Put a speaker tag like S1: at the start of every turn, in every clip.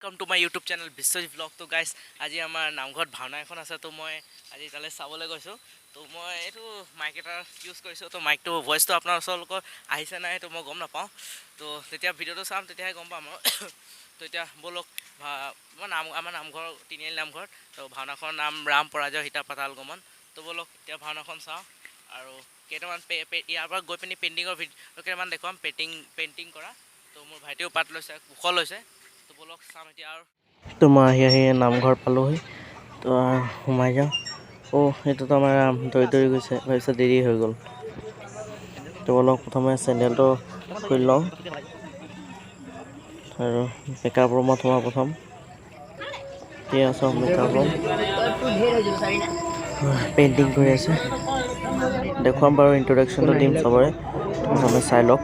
S1: Welcome to my YouTube channel Biswajit Vlog. তো guys আজি আমাৰ নামঘৰত ভাওনা এখন আছে, তো মই আজি তালৈ চাবলৈ গৈছোঁ। তো মই এইটো মাইক এটা ইউজ কৰিছোঁ, তো মাইকটো ভইচটো আপোনাৰ ওচৰলৈকে আহিছে নাই সেইটো মই গম নাপাওঁ। তো যেতিয়া ভিডিঅ'টো চাম তেতিয়াহে গম পাম আৰু তো এতিয়া ব'লক আমাৰ নামঘৰ তিনিআলি নামঘৰত, তো ভাওনাখনৰ নাম ৰাম পৰাজয় সীতা পাতাল গমন। তো ব'লক এতিয়া ভাওনাখন চাওঁ আৰু কেইটামান ইয়াৰ পৰা গৈ পিনি পেইণ্টিঙৰ ভিডিঅ' কেইটামান দেখুৱাম, পেইণ্টিং কৰা। তো মোৰ ভাইটিও পাত লৈছে, কুশ লৈছে। তো ব'লক চাম এতিয়া আৰু। তো মই আহি নামঘৰ পালোহি, তো সোমাই যাওঁ। সেইটোতো আমাৰ দৌৰি গৈছে, ভাবিছে দেৰি হৈ গ'ল। তো ব'লক প্ৰথমে চেণ্ডেলটো খুলি লওঁ আৰু মেকআপ ৰুমত সোমাওঁ প্ৰথম। এয়া চব মেকআপ ৰুম, পেইণ্টিং কৰি আছে। দেখুৱাম বাৰু, ইন্ট্ৰডাকশ্যনটো দিম চবৰে, প্ৰথমে চাই লওক।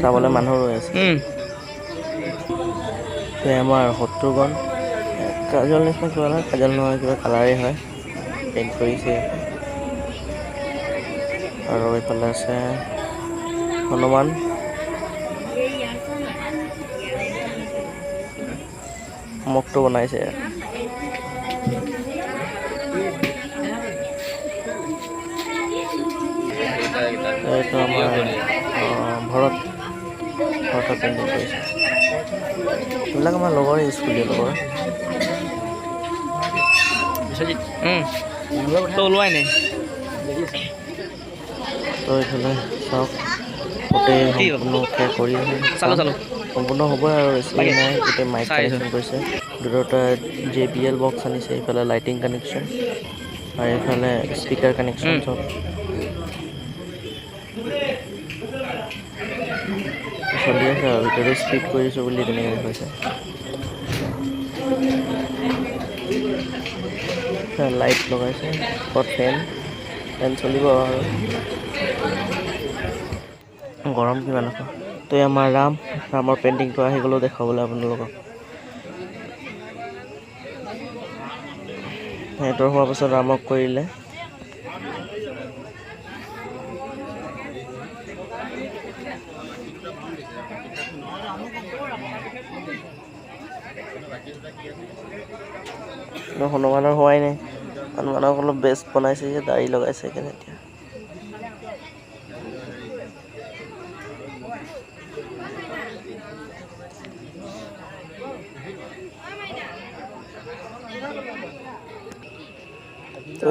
S1: চাবলৈ মানুহ ৰৈ আছে। আমাৰ শত্ৰুঘ্ন কাজল নিচিনা কিবা নহয়, কাজল নহয়, কিবা কালাৰেই হয়, পেইণ্ট কৰিছে। আৰু এইফালে আছে হনুমান, মুখটো বনাইছে। এইটো আমাৰ ভৰত পেইণ্টিং কৰিছে। এইবিলাক আমাৰ লগৰে, স্কুলীয়া লগৰ। ওলোৱাই নাই। তো এইফালে চাওক, গোটেই সম্পূৰ্ণকৈ কৰি আছে। সম্পূৰ্ণ হ'বই আৰু, বেছি নাই। গোটেই মাইক কানেকশ্যন কৰিছে, দুটা JBL বক্স আনিছে। এইফালে লাইটিং কানেকশ্যন আৰু এইফালে স্পীকাৰ কানেকশ্যন চব চলি আছে আৰু। ভিতৰতে স্পীড কৰিছোঁ বুলি তেনেকৈ কৈছে। লাইট লগাইছে, ওপৰত ফেন চলিব আৰু। গৰম কিমান আকৌ। তো আমাৰ ৰামৰ পেইণ্টিংটো আহি গ'লোঁ দেখাবলৈ আপোনালোকক। সিহঁতৰ হোৱাৰ পাছত ৰামক কৰিলে। হনুমানৰ হোৱাই নাই, হনুমানক অলপ বেষ্ট বনাইছে যে, দাড়ি লগাইছে কেনে এতিয়া। তো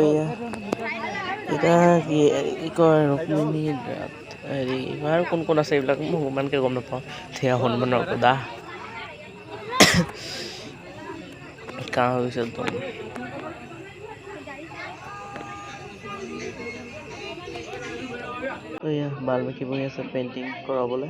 S1: এতিয়া কি কয়, ৰুক্মিণী হেৰি আৰু কোন আছে এইবিলাক মই ইমানকৈ গম নাপাওঁ। থিয়া হনুমানৰ গদা কাহ হৈ গৈছে একদম। বাল্মীকি বহি আছে পেইণ্টিং কৰাবলৈ।